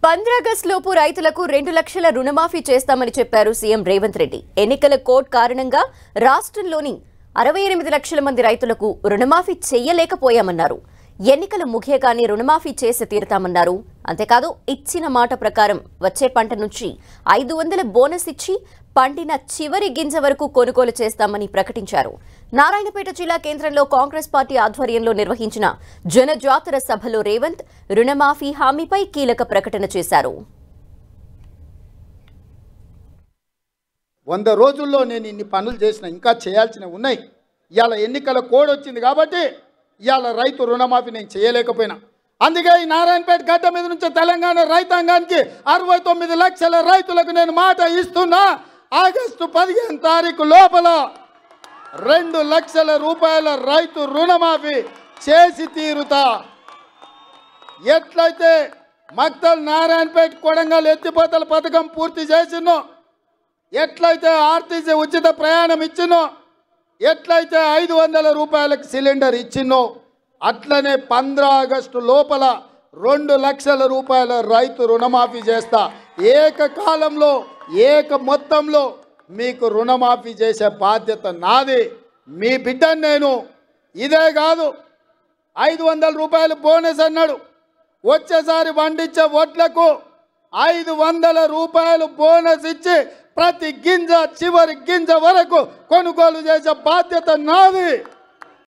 15 లోపు రైతులకు 2 లక్షల రుణమాఫీ చేస్తామని చెప్పారు సీఎం రేవంత్ రెడ్డి. ఎన్నికల కోడ్ కారణంగా రాష్ట్రంలోని 68 లక్షల మంది రైతులకు రుణమాఫీ చేయలేకపోయామన్నారు. ఎన్నికలు ముగియగానే రుణమాఫీ చేసి తీరుతామన్నారు. అంతేకాదు ఇచ్చిన మాట ప్రకారం వచ్చే పంట నుంచి 500 బోనస్ ఇచ్చి పండిన చివరి గింజ వరకు కొనుగోలు చేస్తామని ప్రకటించారు. నారాయణపేట జిల్లా కేంద్రంలో కాంగ్రెస్ పార్టీ ఆధ్వర్యంలో నిర్వహించిన జనజాతర సభలో రేవంత్ రుణమాఫీ హామీపై కీలక ప్రకటన చేశారు. 100 రోజుల్లో నేను ఇన్ని పనులు చేసిన, ఇంకా చేయాల్సినవి ఉన్నాయి. ఇవాళ ఎన్నికల కోడ్ వచ్చింది కాబట్టి ఇవాళ రైతు రుణమాఫీ నేను చేయలేకపోయినా. అందుకే ఈ నారాయణపేట గడ్డ మీద నుంచి తెలంగాణ రైతాంగానికి 69 లక్షల రైతులకు నేను మాట ఇస్తున్నా. ఆగస్టు 15 తారీఖు లోపల 2 లక్షల రూపాయల రైతు రుణమాఫీ చేసి తీరుతా. ఎట్లయితే మక్తల్ నారాయణపేట కొడంగల్ ఎత్తిపోతల పథకం పూర్తి చేసినో, ఎట్లయితే ఆర్టీసీ ఉచిత ప్రయాణం ఇచ్చినో, ఎట్లయితే 500 రూపాయలకు సిలిండర్ ఇచ్చినో, అట్లనే 15 ఆగస్టు లోపల 2 లక్షల రూపాయల రైతు రుణమాఫీ చేస్తా. ఏకకాలంలో మొత్తంలో మీకు రుణమాఫీ చేసే బాధ్యత నాది. మీ బిడ్డను నేను. ఇదే కాదు, 500 రూపాయలు బోనస్ అన్నాడు. వచ్చేసారి వండించే వడ్లకు 500 రూపాయలు బోనస్ ఇచ్చి ప్రతి గింజ చివరి గింజ వరకు కొనుగోలు చేసే బాధ్యత నాది.